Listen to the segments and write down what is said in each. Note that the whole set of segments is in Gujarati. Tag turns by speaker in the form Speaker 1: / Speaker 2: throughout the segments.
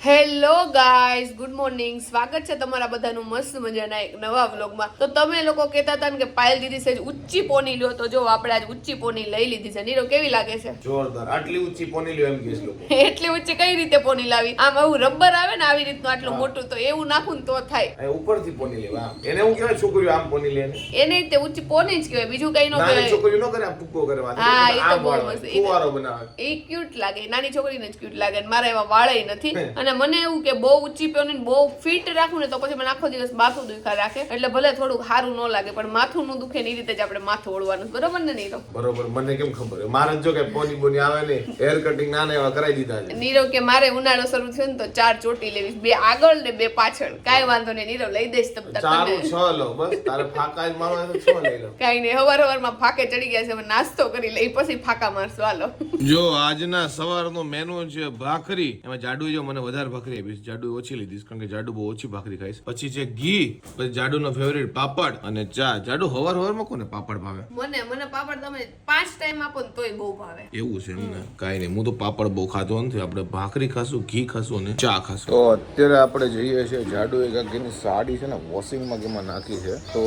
Speaker 1: Hello guys, good morning. સ્વાગત છે તમારા બધાનું મસ્ત મજાના એક નવા વ્લોગમાં. તો તમે લોકો કહેતા હતા ને કે પાયલ દીદી સેજ ઊંચી પોની લ્યો, તો જો આપણે આજ ઊંચી પોની લઈ લીધી છે. નીરવ કેવી લાગે છે?
Speaker 2: જોરદાર. આટલી ઊંચી પોની લ્યો એમ કેસ લોકો.
Speaker 1: એટલી ઊંચી કઈ રીતે પોની લાવી? આમ એવું રબર આવે ને આવી રીતનું આટલું મોટું, તો એવું નાખું તો થાય.
Speaker 2: આ ઉપરથી પોની લેવા. એને હું કહેવાય છોકરીઓ આમ પોની લે ને.
Speaker 1: એને તે ઊંચી પોની જ કહેવાય, બીજું કઈ ન
Speaker 2: નાની
Speaker 1: કહેવાય.
Speaker 2: છોકરીઓ ન કરે આમ ટૂંકો કરે વાત.
Speaker 1: હા, એ તો
Speaker 2: આમ
Speaker 1: બહુ
Speaker 2: વાળ
Speaker 1: મસ્ત.
Speaker 2: ફુવારો બનાવે.
Speaker 1: એ ક્યુટ લાગે, નાની છોકરીને જ ક્યુટ લાગે. મારા એવા વાળય નથી. અને મને એવું કે બહુ ઊંચી પોની બહુ ફિટ રાખું ને તો પછી મને આખો દિવસ માથું દુખા રાખે, એટલે ભલે થોડું સારું ન લાગે પણ માથું નું દુખે ને એ રીતે જ આપણે માથું ઓળવાનું. બરોબર ને નીરવ?
Speaker 2: બરોબર. મને કેમ ખબર? મારે જો કે પોની બોની આવે ને હેર કટિંગ નાના એવા કરાવી દીધા છે.
Speaker 1: નીરવ કે મારે ઉનાળો શરૂ થયો ને તો 4 ચોટી લેવી, 2 આગળ ને 2 પાછળ. કાંઈ વાંધો નહીં નીરવ, લઈ દઈશ તમને.
Speaker 2: 4 6 લો બસ. તારે ફાકા જ મારવા તો 6 લઈ લો.
Speaker 1: કાંઈ નહીં, હવાર માં ફાકે ચડી ગયા છે, હવે નાસ્તો કરી લઈ પછી ફાકા મારશું. હાલો.
Speaker 2: જો આજના સવારનો મેનુ છે ભાખરી. એમાં જાડુ જો મને વધારે ભાખરી આપીશ, જાડુ ઓછી લીધીશ કારણ કે જાડુ બહુ ઓછી ભાખરી ખાઈશ. પછી છે ઘી, પછી જાડુનો ફેવરિટ પાપડ અને ચા. જાડુ હવારમાં કોને પાપડ ભાવે?
Speaker 1: મને પાપડ તમે 5 ટાઈમ આપો ને તોય બહુ ભાવે.
Speaker 2: એવું છે એમને? કાઈ નહીં, હું તો પાપડ બહુ ખાતો નથી. આપણે ભાખરી ખાશું, ઘી ખાશું અને ચા ખાશું. તો અત્યારે આપણે જઈએ છીએ જાડુ એકાકીની સાડી છે ને વોશિંગમાં કેમાં નાખી છે, તો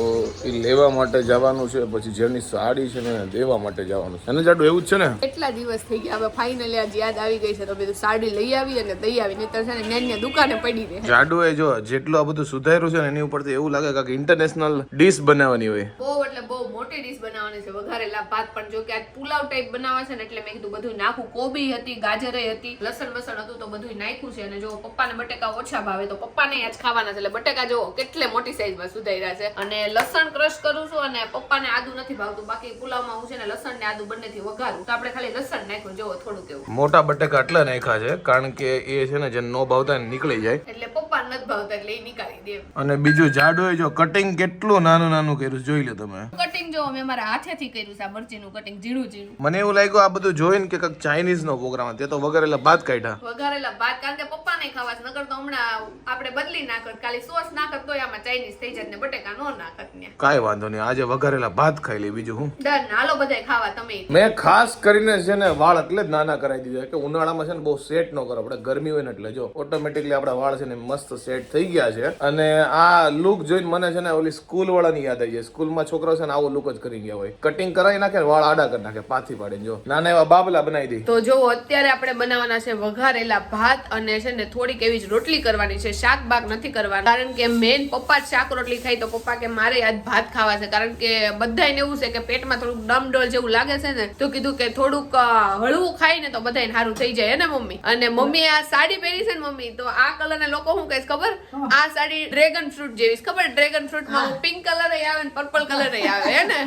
Speaker 2: એ લેવા માટે જવાનું છે. પછી જેની સાડી છે ને દેવા માટે જવાનું છે. અને જાડુ એવું જ છે ને,
Speaker 1: કેટલા દિવસ થઈ ગયા, હવે ફાઇનલી આજ યાદ આવી ગઈ છે તો બધું સાડી લઈ આવી અને દઈ આવી. નહીતર છે ને ન્યાન્યા દુકાને પડી રહે.
Speaker 2: જાડુ એ જો જેટલું આ બધું સુધાર્યું છે ને એની ઉપરથી એવું લાગે કે ઇન્ટરનેશનલ ડીશ બનાવવાની હોય.
Speaker 1: બહુ એટલે બહુ મોટી ડીશ બનાવવાની છે, વઘારેલા ભાત. પણ જો કે આજ પુલાવ ટાઈપ બનાવવા છે ને એટલે મેં કીધું બધું નાખું. કોબી હતી, ગાજર હતી, લસણ બસણ હતું, તો બધું નાખ્યું છે. અને જો પપ્પાને બટેકા ઓછા ભાવે તો પપ્પાને આજ ખાવાના છે, એટલે બટેકા જો કેટલે મોટી સાઈઝમાં સુધાર્યા છે. અને લસણ ક્રશ કરું છું અને પપ્પાને આદુ નથી ભાવતું. બાકી પુલાવમાં હું છે ને લસણ ને આદુ બંનેથી વઘારું, તો આપણે ખાલી લસણ નાખ્યું. જો થોડુંક એવું.
Speaker 2: મોટા બટેકા એટલા નાખ્યા છે કારણ કે એ છે ને જે નો ભાવતા નીકળી જાય,
Speaker 1: એટલે પપ્પા નથી ભાવતા એટલે એ નીકાળી દે.
Speaker 2: અને બીજું જાડુએ જો કટિંગ કેટલું નાનું નાનું કર્યું જોઈ લો તમે.
Speaker 1: કટિંગ જો મેં મારા હાથેથી કર્યું છે, આ મરચીનું કટિંગ ઝીણું ઝીણું.
Speaker 2: મને એવું લાગ્યું આ બધું જોઈને કે કંઈક ચાઇનીઝ નો પ્રોગ્રામ તે તો વઘારેલા ભાત કાઢ્યા.
Speaker 1: વઘારેલા ભાત, કારણ કે પપ્પા નહીં ખાવા છે. નકર તો હમણાં આપણે બદલી નાખત, ખાલી સોસ નાખત તોય આમાં ચાઇનીઝ થઈ જાય ને બટેકા નો નાખત ને.
Speaker 2: કાંઈ વાંધો નહીં, આજે વઘારેલા ભાત ખાઈ લે. બીજું હું
Speaker 1: ડન. હાલો બધાય ખાવા. તમે
Speaker 2: મેં ખાસ કરીને છે ને વાળ એટલે જ નાના કરાવી દીધા કે ઉનાળામાં છે ને બહુ સેટ ન કરો. આપણે ગરમી હોય ને એટલે જો ઓટોમેટિકલી આપણા વાળ છે ને મસ્ત સેટ થઈ ગયા છે. અને આ લુક જોઈને મને છે ને ઓલી સ્કૂલ વાળાની યાદ આવી જાય. સ્કૂલમાં છોકરાઓ છે ને આવો લુક જ કરી ગયા હોય, કટિંગ કરાવી નાખે ને વાળ આડા કરી નાખે, પાથી પાડીને જો નાના એવા બાબલા બનાવી દે.
Speaker 1: તો જો અત્યારે આપણે બનાવવાના છે વઘારેલા ભાત અને છે ને થોડીક એવી જ રોટલી કરવાની છે. શાક બાક નથી કરવાનું, કારણ કે મેન પપ્પા જ શાક રોટલી ખાય તો પપ્પા કે મારે આજ ભાત ખાવા છે. કારણ કે બધાને એવું છે કે પેટમાં થોડુંક ડમડોળ જેવું લાગે છે ને, તો કીધું કે થોડુંક હળવું ખાય ને તો બધાને સારું થઈ જાય ને મમ્મી. અને મમ્મી આ સાડી પહેરી છે ને મમ્મી, તો આ કલર ને લોકો શું કહીશ ખબર? આ સાડી ડ્રેગન ફ્રૂટ જેવી ખબર? ડ્રેગન ફ્રૂટ માં પિંક કલર આવે ને પર્પલ કલર આવે હે ને,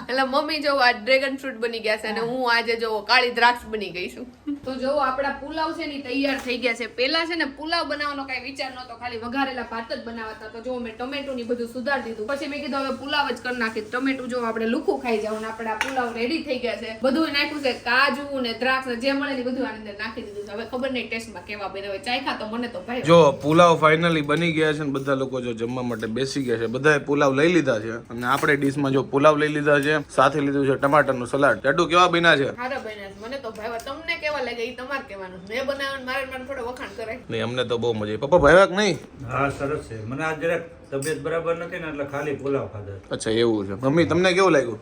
Speaker 1: એટલે મમ્મી જો આ ડ્રેગન ફ્રૂટ બની ગયા છે અને હું આજે જો કાળી દ્રાક્ષ બની ગઈ છું. તો જો આપડા પુલાવ છે ને તૈયાર થઈ ગયા છે. પેલા છે ને પુલાવ બનાવવાનો કઈ વિચાર નતો, ખાલી વઘારેલા ભાત જ બનાવતા. તો જો મેં ટમેટું ની બધું સુધારી દીધું. પછી મેં કીધું હવે પુલાવ જ કરી નાખી. ટમેટું જો આપણે લુખું ખાઈ જાવ ને આપડા પુલાવ રેડી થઈ ગયા છે. બધું નાખ્યું છે, કાજુ ને દ્રાક્ષ ને જે મળે ને બધું આની અંદર નાખી દીધું. હવે ખબર નહીં ટેસ્ટમાં કેવા બને. હવે ચાખ્યા તો મને તો ભાઈ
Speaker 2: જો પુલાવ ફાઇનલી બની ગયા છે ને બધા લોકો જો જમવા માટે બેસી ગયા છે. બધાએ પુલાવ લઈ લીધા છે અને આપણે ડીશમાં જો પુલાવ લઈ લીધા છે, સાથે લીધું છે ટમાટરનું સલાડ. જાડુ કેવા બન્યા છે?
Speaker 1: સારા બન્યા છે. મને તો ભાઈ તમને કેવા લાગે એ તમારે કહેવાનું. મેં બનાવવાનું મારે થોડો વખાણ કરાય.
Speaker 2: નહીં, અમને તો બહુ મજા આવી. પપ્પા ભાવ્યા કે નહીં?
Speaker 3: હા સરસ છે. મને આજ જરાક તબિયત બરાબર નથી ને એટલે ખાલી પુલાવ ખાધા.
Speaker 2: અચ્છા એવું છે. મમ્મી તમને કેવું લાગ્યું?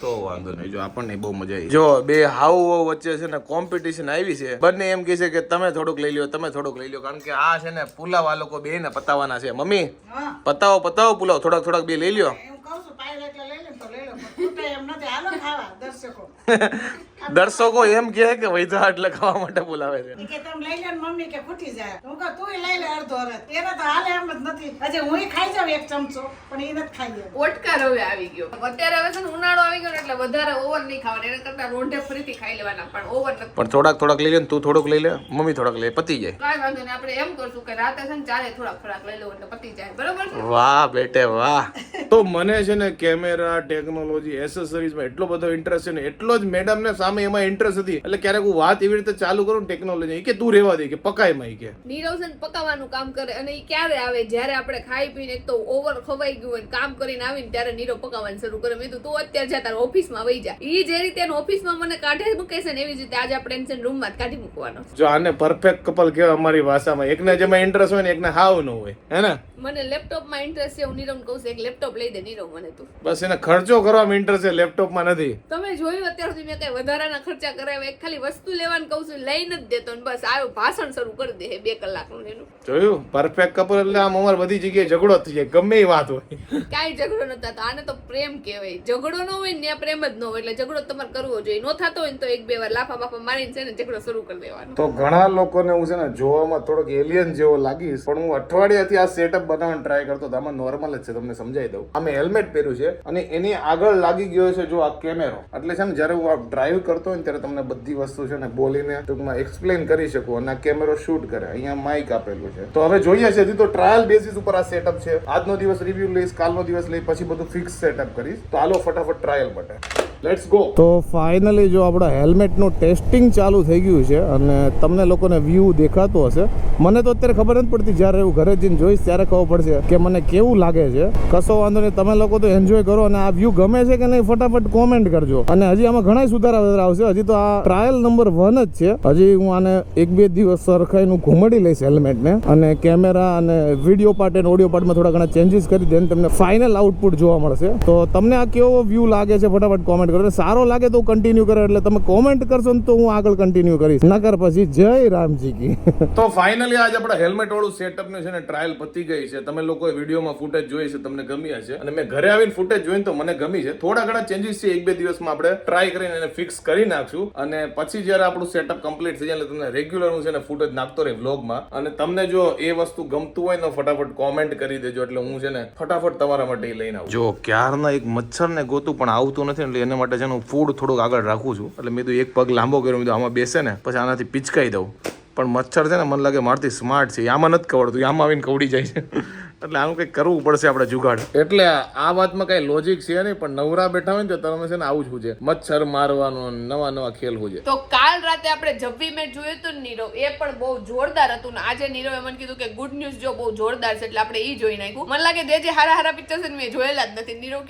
Speaker 2: તો વાંધો નહીં, જો આપણને બહુ મજા આવી. જો બે હાવ વચ્ચે છે ને કોમ્પિટિશન આવી છે. બંને એમ કહે છે કે તમે થોડુંક લઈ લ્યો, તમે થોડુંક લઈ લ્યો, કારણ કે આ છે ને પુલાવ આ લોકો બે ને પતાવવાના છે. મમ્મી પતાવો પુલાવ, થોડાક થોડાક બે લઈ લ્યો. દર્શકો એમ કહે કે વૈધા એટલે ખાવા માટે બોલાવે છે.
Speaker 1: ઓટકાર હવે આવી ગયો. અત્યારે હવે છે ને ઉનાળો આવી ગયો એટલે વધારે ઓવર નહીં ખાવાનું, એના કરતા રોંઢે ફરીથી ખાઈ લેવાના. પણ ઓવર નથી.
Speaker 2: પણ થોડાક થોડાક લઈ લે ને, તું થોડુંક લઈ લે, મમ્મી થોડાક લઈ, પતી જાય.
Speaker 1: કાંઈ વાંધો નહીં. આપણે એમ કરશું કે રાતે છે ને ચારે થોડાક લઈ લેવું એટલે પતી જાય. બરોબર?
Speaker 2: વાહ બેટે વાહ. તો મને છે ને કેમેરા, ટેકનોલોજી, એસેસરીઝમાં એટલો બધો ઇન્ટરેસ્ટ છે ને, એટલો જ મેડમ ને સામે એમાં ઇન્ટરેસ્ટ હતી. એટલે ક્યારેક હું વાત એવી રીતે ચાલુ કરું ટેકનોલોજી કે તું રહેવા દે કે પકાય માં કે
Speaker 1: નીરવ પકાવવાનું કામ કરે. અને એ ક્યારે આવે? જયારે આપણે ખાઈ પીને એક તો ઓવર ખવાઈ ગયું હોય, કામ કરીને આવીને ત્યારે નીરવ પકાવવાનું શરૂ કરે. મેં તું અત્યારે જા તારા ઓફિસમાં વહી જા. એ જે રીતે ઓફિસમાં મને કાઢે મૂકે છે ને એવી જ રીતે આજે આપણે રૂમમાં જ કાઢી મૂકવા. મૂકવાનો.
Speaker 2: જો આને પરફેક્ટ કપલ કહેવાય અમારી ભાષામાં. એકને જેમાં ઇન્ટરેસ્ટ હોય ને એકને હાવ ન હોય, હે ને?
Speaker 1: મને લેપટોપમાં ઇન્ટરેસ્ટ છે. હું નીરવને કહું છું એક લેપટોપ લઈ દે નીરવ મને તું.
Speaker 2: બસ એને ખર્ચો કરવામાં ઇન્ટરેસ્ટ છે, લેપટોપમાં નથી.
Speaker 1: તમે જોયું અત્યાર સુધી મેં કઈ વધારાના ખર્ચા કરાવ્યા? એક ખાલી વસ્તુ લેવાનું કહું છું લઈ નથી દેતો ને બસ આવ્યો ભાષણ શરૂ કરી દે 2 કલાકનું એનું.
Speaker 2: જોયું? પરફેક્ટ કપલ એટલે આમ અમારે બધી જગ્યાએ ઝઘડો થઈ જાય, ગમે એ વાત હોય.
Speaker 1: કાંઈ ઝઘડો નતો થતો. આને તો પ્રેમ કહેવાય. ઝઘડો ન હોય ને ત્યાં પ્રેમ જ ન હોય. એટલે ઝઘડો તમારે કરવો જોઈએ. નો થતો હોય ને તો 1-2 વાર લાફા બાફા મારીને છે ને ઝઘડો શરૂ કરી દેવાનો.
Speaker 2: તો ઘણા લોકોને હું છે ને જોવામાં થોડોક એલિયન જેવો લાગીશ, પણ હું અઠવાડિયાથી આ સેટઅપ બનાવવાનો ટ્રાય કરતો હતો. આમાં નોર્મલ જ છે, તમને સમજાવી દઉં. આમે હેલ્મેટ પહેર્યું છે અને એની આગળ લાગી ગયો છે જો આ કેમેરો. એટલે છે ને જ્યારે હું આ ડ્રાઈવ કરતો હોય ને ત્યારે તમને બધી વસ્તુ છે ને બોલીને ટૂંકમાં એક્સપ્લેન કરી શકું અને આ કેમેરો શૂટ કરે. અહીંયા માઇક આપેલું છે. તો હવે જોઈએ છે, હજી તો ટ્રાયલ બેસિસ ઉપર આ સેટઅપ છે. આજનો દિવસ રિવ્યુ લઈશ, કાલનો દિવસ લઈ, પછી બધું ફિક્સ સેટઅપ કરીશ. તો હાલો ફટાફટ ટ્રાયલ માટે લેટ્સ ગો. તો ફાઇનલી જો આપણા હેલ્મેટનું ટેસ્ટિંગ ચાલુ થઈ ગયું છે અને તમને લોકોને વ્યૂ દેખાતો હશે. મને તો અત્યારે ખબર નથી પડતી, જ્યારે હું ઘરે જઈને જોઈશ ત્યારે ખબર પડશે કે મને કેવું લાગે છે. કશો વાંધો નહીં, તમે લોકો તો એન્જોય કરો અને આ વ્યૂ ગમે છે કે નહીં ફટાફટ કોમેન્ટ કરજો. અને હજી આમાં ઘણા સુધારા આવશે. હજી તો આ ટ્રાયલ નંબર 1 જ છે. હજી હું આને 1-2 દિવસ સરખાઈનું ઘુમાડી લઈશ હેલ્મેટને અને કેમેરા અને વિડીયો પાર્ટ અને ઓડિયો પાર્ટમાં થોડા ઘણા ચેન્જીસ કરી દે તમને ફાઇનલ આઉટપુટ જોવા મળશે. તો તમને આ કેવો વ્યૂ લાગે છે ફટાફટ કોમેન્ટ. સારો લાગે તો કન્ટિન્યુ કરે, એટલે તમે કોમેન્ટ કરશો ને તો હું આગળ કન્ટિન્યુ કરીશ, નકર પછી જય રામજી કી. તો ફાઇનલી આજે આપણા હેલ્મેટ વાળું સેટઅપ નું છે ને ટ્રાયલ પતી ગઈ છે. તમે લોકોએ વિડીયોમાં ફૂટેજ જોઈ છે, તમને ગમી હશે અને મેં ઘરે આવીને ફૂટેજ જોઈને તો મને ગમી છે. થોડા ઘણા ચેન્જીસ છે 1-2 દિવસમાં આપણે ટ્રાય કરીને એને ફિક્સ કરી નાખશું અને પછી જ્યારે આપણું સેટઅપ કમ્પ્લીટ થઈ જાય એટલે તમને રેગ્યુલર હું છે ને ફૂટેજ નાખતો રહે વ્લોગમાં. અને તમને જો એ વસ્તુ ગમતું હોય ને ફટાફટ કોમેન્ટ કરી દેજો, એટલે હું છે ને ફટાફટ તમારા માટે લઈને આવું. જો ક્યારના એક મચ્છર ને ગોતું પણ આવતું નથી, એટલે એને માટે હું ફૂડ થોડુંક આગળ રાખું છું. એટલે મેં તો એક પગ લાંબો કર્યો, મેં તો આમાં બેસે ને પછી આનાથી પિચકાઈ દઉં. પણ મચ્છર છે ને મને લાગે મારથી સ્માર્ટ છે, આમાં નથી કવડતું, આમાં આવીને કવડી જાય છે. એટલે આનું કંઈક કરવું પડશે આપણે જુગાડ. એટલે આ વાતમાં કઈ લોજિક છે નહીં, પણ નવરા બેઠા હોય ને તો તમે છે ને આવું જ છે, મચ્છર મારવાનો નવા ખેલ હોય. તો કાલ રાતે આપણે જબ્બી મેચ જોયું હતું ને નીરવ, એ પણ બહુ જોરદાર હતું ને આજે નીરવે મને કીધું કે ગુડ ન્યૂઝ જો બહુ જોરદાર છે, એટલે આપણે ઈ જોઈ નાખ્યું. મને લાગે જે હારા પિક્ચર છે ને મેં જોયેલા જ નથી. નીરવ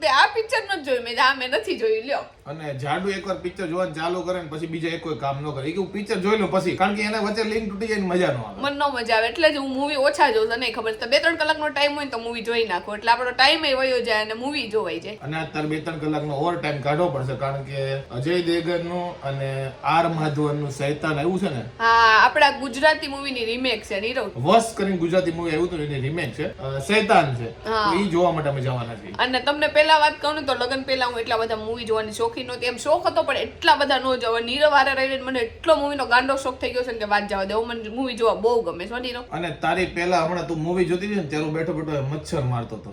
Speaker 2: કે આ પિક્ચર નથી જોયું. મેં આ મેં નથી જોયું. લ્યો. અને જાડુ એકવાર પિક્ચર જોવાનું ચાલુ કરે ને પછી બીજા એક કોઈ કામ ન કરે, કે પિક્ચર જોઈ લો પછી, કારણ કે એના વચ્ચે લિંક તૂટી જાય ને મજા ન આવે. મને ન મજા આવે એટલે જ હું મૂવી ઓછા જોઉં છું. નહીં ખબર તો 2-3 કલાકનો ટાઈમ હોય તો મૂવી જોઈ નાખો, એટલે આપણો ટાઈમ વયો જાય અને મૂવી જોવાઈ જાય. અને અત્યારે 2-3 કલાકનો ઓવર ટાઈમ કાઢવો પડશે, કારણ કે અજય દેવગનનું અને આર માધવનનું શૈતાન આવ્યું છે ને. હા, આપણા ગુજરાતી મૂવીની રીમેક છે નીરવ. વસ કરીને ગુજરાતી મૂવી આવ્યું હતું એની રીમેક છે, શૈતાન છે. ઈ જોવા માટે અમે જવાના છીએ. અને તમને પહેલા વાત કહું ને તો લગન પહેલા હું એટલા બધા મૂવી જોવાની શોખીન નહોતી. એમ શોખ હતો પણ એટલા બધા ન જોવા. નીરવ હારે રહીને મને એટલો મૂવીનો ગાંડો શોખ થઈ ગયો છે કે વાત જવા દે. મને મૂવી જોવા બહુ ગમે છે નીરવ. અને તારી પહેલા હમણાં તું મૂવી જોતી હતી ને ત્યારે બેઠો બેઠો મચ્છર મારતો હતો.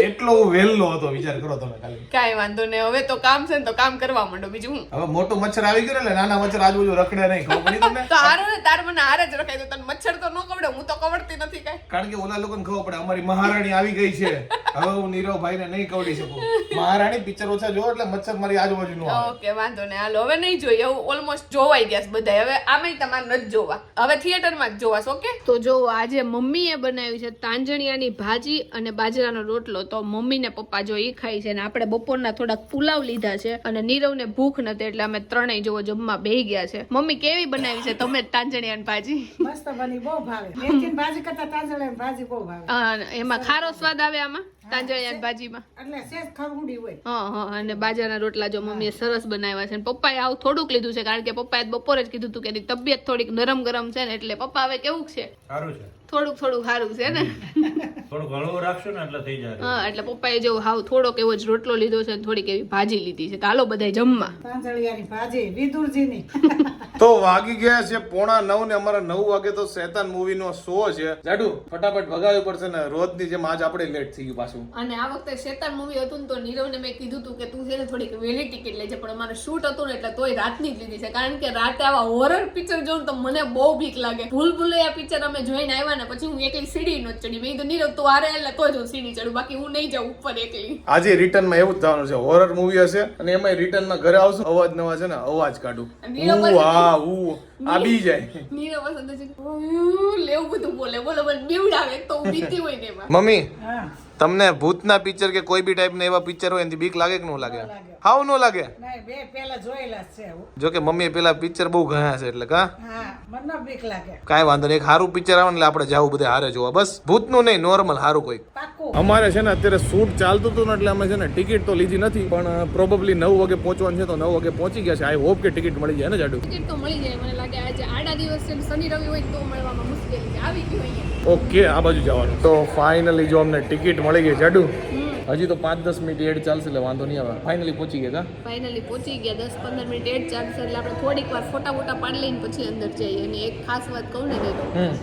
Speaker 2: એટલો વેલ્લો હતો, વિચાર કરો તમે ખાલી. કાઈ વાંધો નહીં, હવે તો કામ છે ને તો કામ કરવા માંડો. બીજું હું હવે મોટો મચ્છર આવી ગયો એટલે નાના મચ્છર આજુબાજુ રખડે નહીં. ખબર પડી તમને? તો હારો ને તાર મને હારે જ રખાય. તો તને મચ્છર તો ન કવડે, હું તો કવડતી નથી કાઈ. કારણ કે ઓલા લોકોને ખબર પડે અમારી મહારાણી આવી ગઈ છે, હવે હું નીરવ ભાઈ ને નહીં કવડી શકું. મહારાણી પિક્ચર ઓછા જો એટલે મચ્છર મારી આજુબાજુ નો આવે. ઓકે વાંધો નહીં, હાલો હવે નહીં જોઈએ. હવે ઓલમોસ્ટ જોવાઈ ગયા બધા. હવે આમેય તમારે નથી જોવા, હવે થિયેટરમાં જ જોવાશ. ઓકે. તો જો આજે મમ્મીએ બનાવ્યું છે તાંજણિયાની ભાજી અને બાજરાનો રોટલો. તો મમ્મી ને પપ્પા જો ઈ ખાઈ છે ને આપણે બપોરના થોડાક પુલાવ લીધા છે અને નીરવને ભૂખ નથી એટલે અમે ત્રણેય જોવો જમવા બેહી ગયા છે. મમ્મી કેવી બનાવી છે તમે તાંજણિયાની ભાજી?
Speaker 4: મસ્ત બની, બહુ ભાવે. મેથીની ભાજી કરતા તાંજણિયાની ભાજી બહુ ભાવે.
Speaker 1: એમાં ખારો સ્વાદ આવે આમાં તાંજણિયાની ભાજીમાં,
Speaker 4: એટલે સેજ ખરગુડી હોય.
Speaker 1: હા. અને બાજરાના રોટલા જો મમ્મીએ સરસ બનાવ્યા છે. પપ્પાએ આવું થોડુંક લીધું છે કારણ કે પપ્પાએ બપોરે જ કીધું હતું કે એની તબિયત થોડીક નરમ ગરમ છે ને, એટલે પપ્પા હવે કેવું છે?
Speaker 3: સારું છે.
Speaker 1: થોડુંક સારું છે ને.
Speaker 3: થોડું હળવું રાખશો ને એટલે થઈ જાય.
Speaker 1: હા, એટલે પપ્પાએ જો હાવ થોડોક એવો જ રોટલો લીધો છે, થોડીક એવી ભાજી લીધી છે. તો હાલો બધાય જમવા.
Speaker 4: તાંજણિયાની ભાજી વિદુરજીની.
Speaker 2: તો વાગી ગયા છે 8:45 ને અમારા 9 વાગે તો શેતાન મૂવી નો શો છે. જાડુ ફટાફટ ભગાવવું પડશે ને, રોજની જેમ આજ આપણે લેટ થઈ ગયું પાછું. અને આ વખતે શેતાન મૂવી હતું ને તો નીરવને મેં કીધું હતું કે તું છે ને થોડીક વહેલી ટિકિટ લેજે, પણ અમારે શૂટ હતું ને એટલે તોય રાતની જ લીધી છે. કારણ કે રાતે આવા હોરર પિક્ચર જોઉં તો મને બહુ બીક લાગે. ભૂલભુલૈયા પિક્ચર અમે જોઈને આવ્યા ને પછી હું એકલી સીડી નો ચડી. મેં કીધું નીરવ તું આરે એટલે તો જ હું સીડી ચડું, બાકી હું નહીં જાઉં ઉપર એકલી. આજે રિટર્ન માં એવું જ થવાનું છે, હોરર મૂવી હશે અને એમાં રિટર્ન માં ઘરે આવશું અવાજ નવા છે ને અવાજ કાઢું આવી જાય. નીરવ પસંદ છે લેવું બધું બોલે બોલો મને બીવડાવે તો બીતી હોય ને એમાં. મમ્મી તમને ભૂતના પિક્ચર કે કોઈ બી ટાઈપના એવા પિક્ચર હોય એનાથી બીક લાગે કે ન લાગે? હાવ ન લાગે?
Speaker 4: નહીં, બે પેલા જોયેલા જ છે હું.
Speaker 2: જો કે મમ્મીએ પેલા પિક્ચર બહુ ગયા છે એટલે કા
Speaker 4: હા, મને ન બીક લાગે.
Speaker 2: કાંઈ વાંધો નહીં, એક સારું પિક્ચર આવે ને એટલે આપણે જાવું બધે હારે જોવા. બસ ભૂતનું નહીં, નોર્મલ સારું કોઈ.
Speaker 4: પાક્કું.
Speaker 2: અમારે છે ને અત્યારે શૂટ ચાલતું હતું ને એટલે અમે છે ને ટિકિટ તો લીધી નથી, પણ પ્રોબેબલી 9 વાગે પહોંચવાનું છે તો 9 વાગે પહોંચી ગયા છે. આઈ હોપ કે ટિકિટ મળી જાય ને જાડુ.
Speaker 1: ટિકિટ તો મળી જાય મને લાગે. આજે આડા દિવસ છે, શનિ રવિ હોય તો મળવામાં મુશ્કેલી છે. આવી ગયું અહીંયા.
Speaker 2: ઓકે, આ બાજુ જવાનું. તો ફાઇનલી જો અમને ટિકિટ મળી ગઈ જાડુ. હજી તો 5-10 મિનિટ એડ ચાલશે એટલે વાંધો નહીં આવે. ફાઇનલી પહોંચી ગયા કા?
Speaker 1: ફાઇનલી પહોંચી ગયા. 10-15 મિનિટ એડ ચાલશે એટલે આપણે થોડીક વાર ફોટા વોટા પાડી લઈને પછી અંદર જઈએ. અને એક ખાસ વાત કહું ને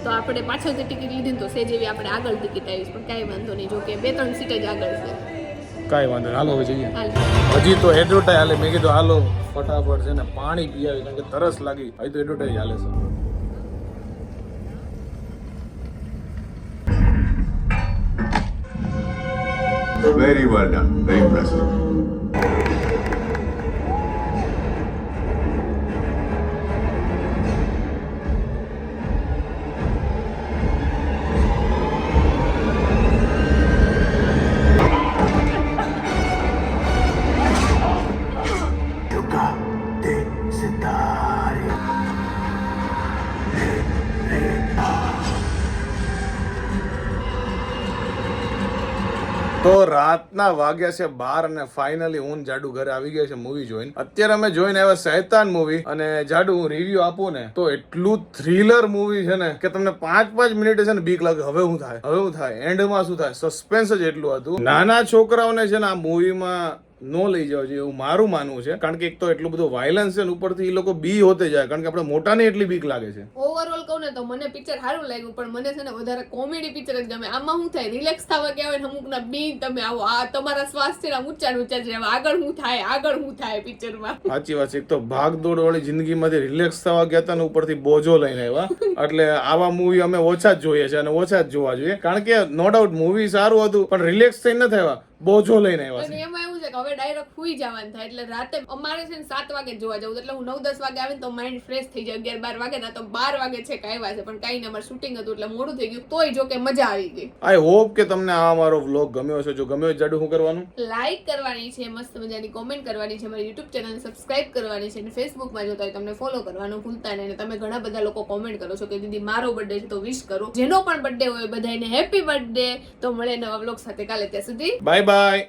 Speaker 1: તો આપણે પાછળથી ટિકિટ લીધી ને તો સેજ એવી આપણે આગળ ટિકિટ આવીશ, પણ કાંઈ વાંધો નહીં. જો કે 2-3 સીટ જ આગળ છે.
Speaker 2: કાંઈ વાંધો નહીં, હાલો હવે જઈએ.
Speaker 1: હાલ.
Speaker 2: હજી તો એડવર્ટાઈઝ હાલે. મેં કીધું હાલો ફટાફટ છે ને પાણી પી આવી, કારણ કે તરસ લાગી. હજી તો એડવર્ટાઈઝ હાલે છે.
Speaker 5: Very well done. Very impressive.
Speaker 2: તો રાતના વાગ્યા છે 12 અને ફાઇનલી હું ને જાડુ ઘરે આવી ગયા છે મૂવી જોઈને. અત્યારે અમે જોઈને આવ્યા શૈતાન મૂવી. અને જાડુ હું રિવ્યુ આપું ને તો એટલું થ્રિલર મૂવી છે ને કે તમને 5-5 મિનિટ છે ને બીક લાગે હવે હું થાય એન્ડમાં શું થાય. સસ્પેન્સ જ એટલું હતું. નાના છોકરાઓને છે ને આ મૂવીમાં નો લઈ જાવ જોઈએ એવું મારું માનવું છે, કારણ કે એક તો એટલું બધું વાયલન્સ છે ને ઉપરથી એ લોકો બી હોતે જાય, કારણ કે આપણે મોટાને એટલી બીક લાગે છે.
Speaker 1: ઓવરઓલ કહું ને તો મને પિક્ચર સારું લાગ્યું, પણ મને છે ને વધારે કોમેડી પિક્ચર જ ગમે. આમાં શું થાય, રિલેક્સ થવા ગયા હોય ને અમુકના બી તમે આવો આ તમારા શ્વાસ છે ને ઊંચા છે, આગળ શું થાય પિક્ચરમાં.
Speaker 2: સાચી વાત છે. એક તો ભાગદોડ વાળી જિંદગીમાંથી રિલેક્સ થવા ગયા હતા ને ઉપરથી બોજો લઈને આવ્યા. એટલે આવા મૂવી અમે ઓછા જ જોઈએ છે અને ઓછા જ જોવા જોઈએ, કારણ કે નો ડાઉટ મૂવી સારું હતું પણ રિલેક્સ થઈને નથી આવ્યા, બોજો લઈને આવ્યા
Speaker 1: અને
Speaker 2: છે.
Speaker 1: એમાં એવું છે કે હવે ડાયરેક્ટ સુઈ જવાનું થાય એટલે રાતે અમારે છે ને 7 વાગે જોવા જવું, એટલે હું 9-10 વાગે આવીને તો માઇન્ડ ફ્રેશ થઈ જાય. 11-12 વાગે ના તો 12 વાગે છે કે આવ્યા છે, પણ કઈ ને અમારે શૂટિંગ હતું એટલે મોડું થઈ ગયું. તોય જો કે મજા આવી ગઈ.
Speaker 2: આઈ હોપ કે તમને આ મારો વ્લોગ ગમ્યો હશે. જો ગમ્યો હોય જાડુ શું કરવાનું?
Speaker 1: લાઈક કરવાની છે, મસ્ત મજાની કોમેન્ટ કરવાની છે, મારી યુટ્યુબ ચેનલ સબસ્ક્રાઇબ કરવાની છે, અને ફેસબુકમાં જોતા હોય તમને ફોલો કરવાનું ભૂલતા નહીં. અને તમે ઘણા બધા લોકો કોમેન્ટ કરો છો કે દીદી મારો બર્થડે છે તો વિશ કરો. જેનો પણ બર્થડે હોય બધાને હેપી બર્થડે. તો મળે નવા વ્લોગ સાથે કાલે. ત્યાં સુધી
Speaker 2: બાય બાય.